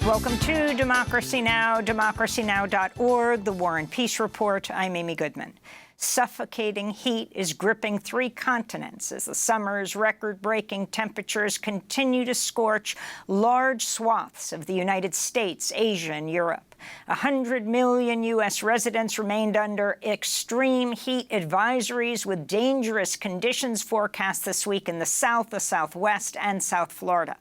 Welcome to Democracy Now!, democracynow.org, the War and Peace Report. I'm Amy Goodman. Suffocating heat is gripping 3 continents as the summer's record-breaking temperatures continue to scorch large swaths of the United States, Asia, and Europe. 100 million U.S. residents remained under extreme heat advisories with dangerous conditions forecast this week in the South, the Southwest, and South Florida.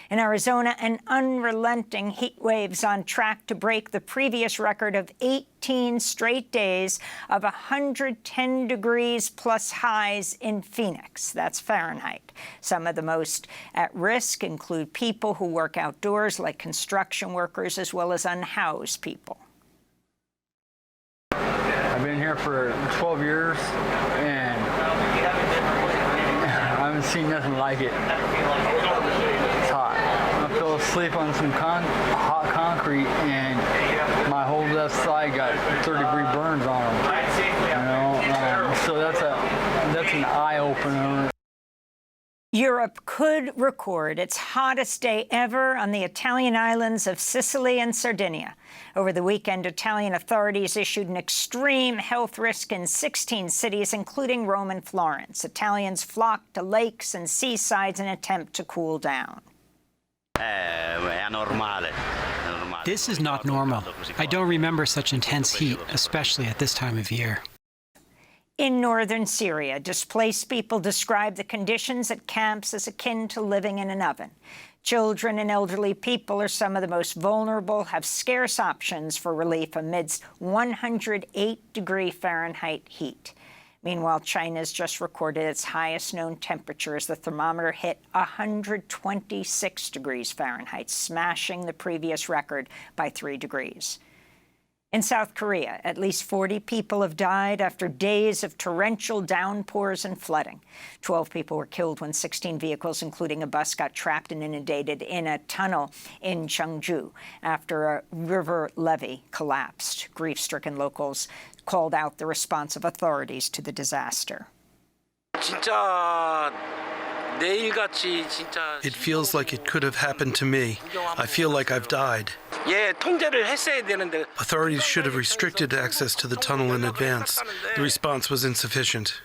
In Arizona, an unrelenting heat wave's on track to break the previous record of 18 straight days of 110 degrees plus highs in Phoenix. That's Fahrenheit. Some of the most at risk include people who work outdoors, like construction workers, as well as unhoused people. I've been here for 12 years, and I haven't seen nothing like it. It's hot. I fell asleep on some hot concrete, and my whole left side got 30-degree burns on them. So that's an eye-opener. Europe could record its hottest day ever on the Italian islands of Sicily and Sardinia. Over the weekend, Italian authorities issued an extreme health risk in 16 cities, including Rome and Florence. Italians flocked to lakes and seasides in an attempt to cool down. This is not normal. I don't remember such intense heat, especially at this time of year. In northern Syria, displaced people describe the conditions at camps as akin to living in an oven. Children and elderly people are some of the most vulnerable, have scarce options for relief amidst 108-degree Fahrenheit heat. Meanwhile, China's just recorded its highest known temperature as the thermometer hit 126 degrees Fahrenheit, smashing the previous record by 3 degrees. In South Korea, at least 40 people have died after days of torrential downpours and flooding. 12 people were killed when 16 vehicles, including a bus, got trapped and inundated in a tunnel in Cheongju after a river levee collapsed. Grief-stricken locals called out the response of authorities to the disaster. It feels like it could have happened to me. I feel like I've died. Authorities should have restricted access to the tunnel in advance. The response was insufficient.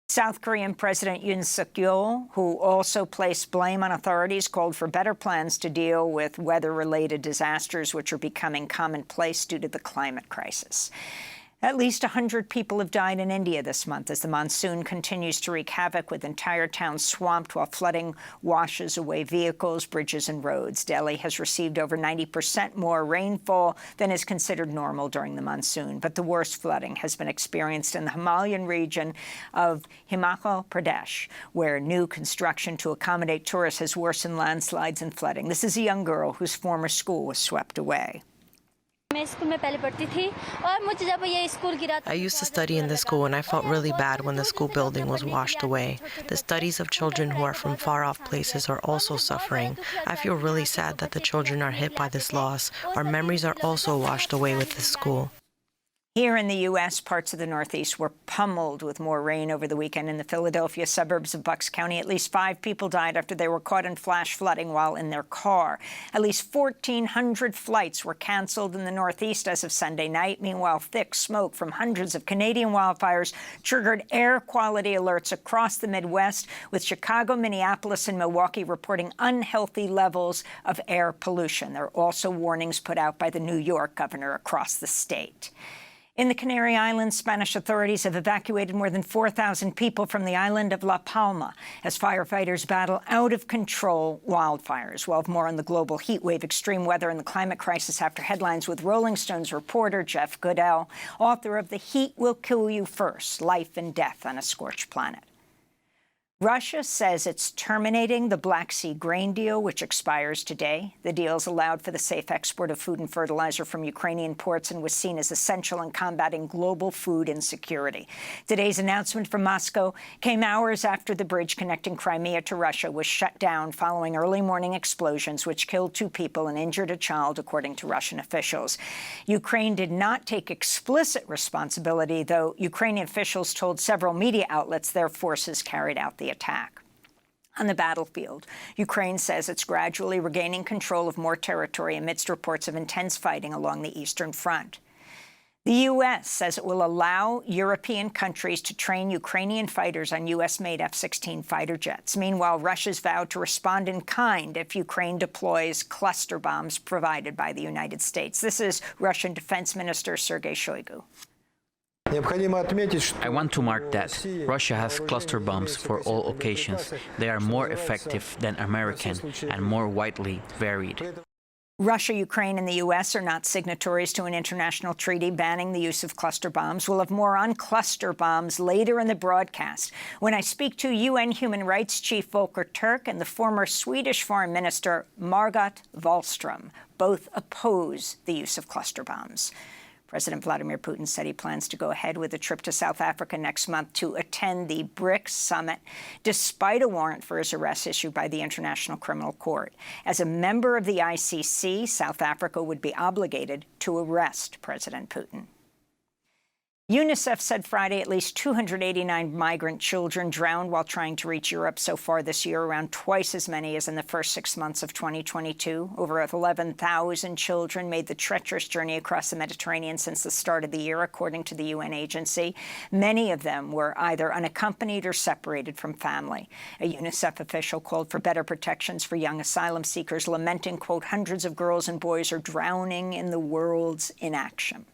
South Korean President Yoon Suk-yeol, who also placed blame on authorities, called for better plans to deal with weather-related disasters, which are becoming commonplace due to the climate crisis. At least 100 people have died in India this month as the monsoon continues to wreak havoc, with entire towns swamped while flooding washes away vehicles, bridges, and roads. Delhi has received over 90% more rainfall than is considered normal during the monsoon. But the worst flooding has been experienced in the Himalayan region of Himachal Pradesh, where new construction to accommodate tourists has worsened landslides and flooding. This is a young girl whose former school was swept away. I used to study in this school, and I felt really bad when the school building was washed away. The studies of children who are from far-off places are also suffering. I feel really sad that the children are hit by this loss. Our memories are also washed away with this school. Here in the U.S., parts of the Northeast were pummeled with more rain over the weekend. In the Philadelphia suburbs of Bucks County, at least 5 people died after they were caught in flash flooding while in their car. At least 1,400 flights were canceled in the Northeast as of Sunday night. Meanwhile, thick smoke from hundreds of Canadian wildfires triggered air quality alerts across the Midwest, with Chicago, Minneapolis, and Milwaukee reporting unhealthy levels of air pollution. There are also warnings put out by the New York governor across the state. In the Canary Islands, Spanish authorities have evacuated more than 4,000 people from the island of La Palma as firefighters battle out-of-control wildfires. We'll have more on the global heat wave, extreme weather, and the climate crisis after headlines with Rolling Stones reporter Jeff Goodell, author of The Heat Will Kill You First, Life and Death on a Scorched Planet. Russia says it's terminating the Black Sea grain deal, which expires today. The deal's allowed for the safe export of food and fertilizer from Ukrainian ports and was seen as essential in combating global food insecurity. Today's announcement from Moscow came hours after the bridge connecting Crimea to Russia was shut down following early morning explosions, which killed 2 people and injured a child, according to Russian officials. Ukraine did not take explicit responsibility, though Ukrainian officials told several media outlets their forces carried out the attack. on the battlefield. Ukraine says it's gradually regaining control of more territory amidst reports of intense fighting along the Eastern Front. The U.S. says it will allow European countries to train Ukrainian fighters on U.S.-made F-16 fighter jets. Meanwhile, Russia's vowed to respond in kind if Ukraine deploys cluster bombs provided by the United States. This is Russian Defense Minister Sergei Shoigu. I want to mark that Russia has cluster bombs for all occasions. They are more effective than American and more widely varied. Russia, Ukraine, and the U.S. are not signatories to an international treaty banning the use of cluster bombs. We'll have more on cluster bombs later in the broadcast when I speak to UN Human Rights Chief Volker Turk and the former Swedish Foreign Minister Margot Wallström. Both oppose the use of cluster bombs. President Vladimir Putin said he plans to go ahead with a trip to South Africa next month to attend the BRICS summit, despite a warrant for his arrest issued by the International Criminal Court. As a member of the ICC, South Africa would be obligated to arrest President Putin. UNICEF said Friday at least 289 migrant children drowned while trying to reach Europe so far this year, around twice as many as in the first 6 months of 2022. Over 11,000 children made the treacherous journey across the Mediterranean since the start of the year, according to the UN agency. Many of them were either unaccompanied or separated from family. A UNICEF official called for better protections for young asylum seekers, lamenting, quote, hundreds of girls and boys are drowning in the world's inaction.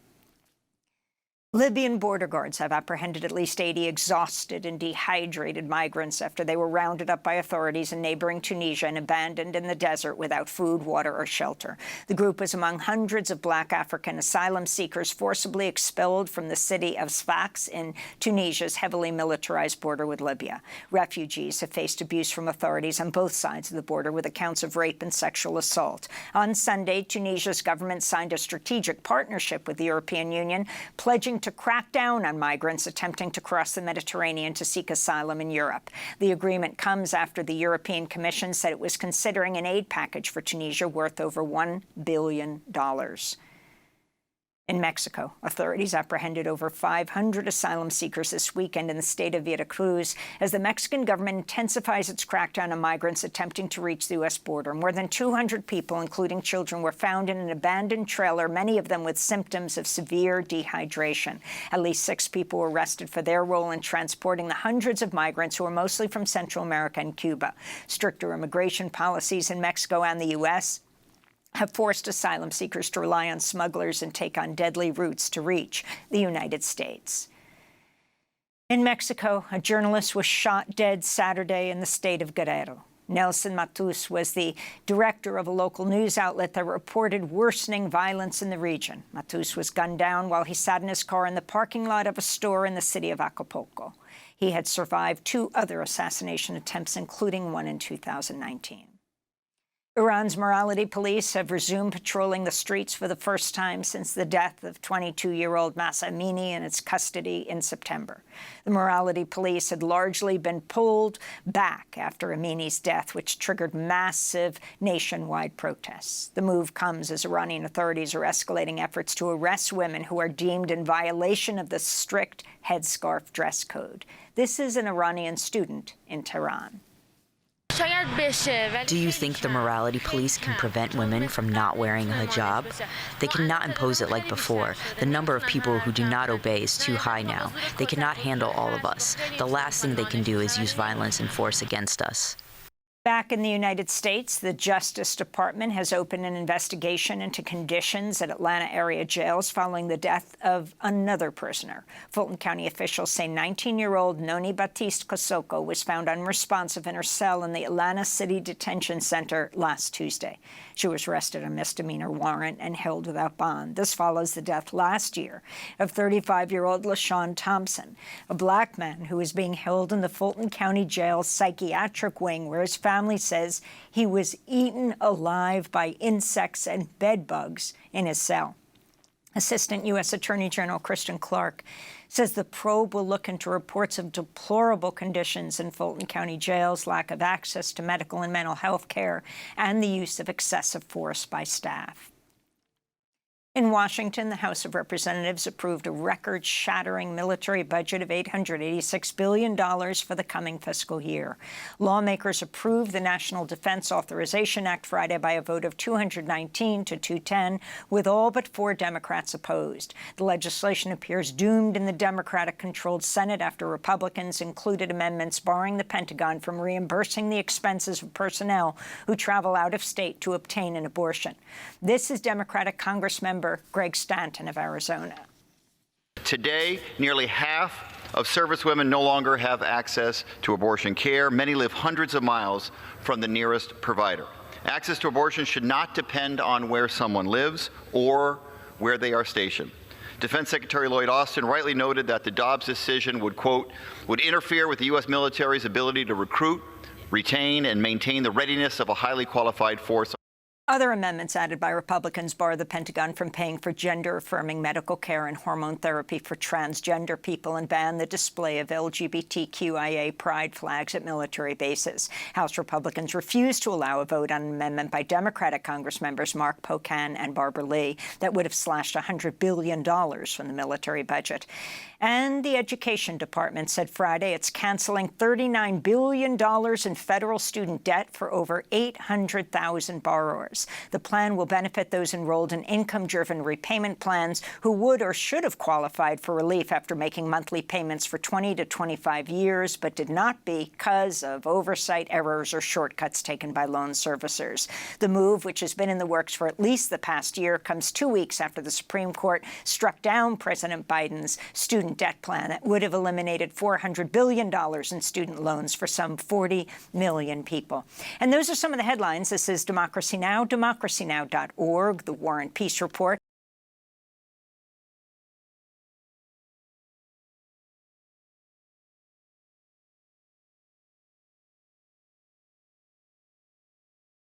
Libyan border guards have apprehended at least 80 exhausted and dehydrated migrants after they were rounded up by authorities in neighboring Tunisia and abandoned in the desert without food, water, or shelter. The group was among hundreds of black African asylum seekers forcibly expelled from the city of Sfax in Tunisia's heavily militarized border with Libya. Refugees have faced abuse from authorities on both sides of the border, with accounts of rape and sexual assault. On Sunday, Tunisia's government signed a strategic partnership with the European Union, pledging to crack down on migrants attempting to cross the Mediterranean to seek asylum in Europe. The agreement comes after the European Commission said it was considering an aid package for Tunisia worth over $1 billion. In Mexico, authorities apprehended over 500 asylum seekers this weekend in the state of Veracruz as the Mexican government intensifies its crackdown on migrants attempting to reach the U.S. border. More than 200 people, including children, were found in an abandoned trailer, many of them with symptoms of severe dehydration. At least 6 people were arrested for their role in transporting the hundreds of migrants who are mostly from Central America and Cuba. Stricter immigration policies in Mexico and the U.S. have forced asylum seekers to rely on smugglers and take on deadly routes to reach the United States. In Mexico, a journalist was shot dead Saturday in the state of Guerrero. Nelson Matus was the director of a local news outlet that reported worsening violence in the region. Matus was gunned down while he sat in his car in the parking lot of a store in the city of Acapulco. He had survived 2 other assassination attempts, including one in 2019. Iran's morality police have resumed patrolling the streets for the first time since the death of 22-year-old Mahsa Amini in its custody in September. The morality police had largely been pulled back after Amini's death, which triggered massive nationwide protests. The move comes as Iranian authorities are escalating efforts to arrest women who are deemed in violation of the strict headscarf dress code. This is an Iranian student in Tehran. Do you think the morality police can prevent women from not wearing a hijab? They cannot impose it like before. The number of people who do not obey is too high now. They cannot handle all of us. The last thing they can do is use violence and force against us. Back in the United States, the Justice Department has opened an investigation into conditions at Atlanta area jails following the death of another prisoner. Fulton County officials say 19-year-old Noni Batiste Kosoko was found unresponsive in her cell in the Atlanta City Detention Center last Tuesday. She was arrested on a misdemeanor warrant and held without bond. This follows the death last year of 35-year-old LaShawn Thompson, a black man who was being held in the Fulton County Jail's psychiatric wing, where his family says he was eaten alive by insects and bed bugs in his cell. Assistant U.S. Attorney General Kristen Clark says the probe will look into reports of deplorable conditions in Fulton County jails, lack of access to medical and mental health care, and the use of excessive force by staff. In Washington, the House of Representatives approved a record-shattering military budget of $886 billion for the coming fiscal year. Lawmakers approved the National Defense Authorization Act Friday by a vote of 219 to 210, with all but 4 Democrats opposed. The legislation appears doomed in the Democratic-controlled Senate after Republicans included amendments barring the Pentagon from reimbursing the expenses of personnel who travel out of state to obtain an abortion. This is Democratic Congressmember Greg Stanton of Arizona. Today, nearly half of servicewomen no longer have access to abortion care. Many live hundreds of miles from the nearest provider. Access to abortion should not depend on where someone lives or where they are stationed. Defense Secretary Lloyd Austin rightly noted that the Dobbs decision would, quote, would interfere with the U.S. military's ability to recruit, retain, and maintain the readiness of a highly qualified force. Other amendments added by Republicans bar the Pentagon from paying for gender-affirming medical care and hormone therapy for transgender people and ban the display of LGBTQIA pride flags at military bases. House Republicans refused to allow a vote on an amendment by Democratic Congressmembers Mark Pocan and Barbara Lee that would have slashed $100 billion from the military budget. And the Education Department said Friday it's canceling $39 billion in federal student debt for over 800,000 borrowers. The plan will benefit those enrolled in income-driven repayment plans who would or should have qualified for relief after making monthly payments for 20 to 25 years, but did not because of oversight, errors, or shortcuts taken by loan servicers. The move, which has been in the works for at least the past year, comes 2 weeks after the Supreme Court struck down President Biden's student debt plan that would have eliminated $400 billion in student loans for some 40 million people. And those are some of the headlines. This is Democracy Now!, democracynow.org, The War and Peace Report.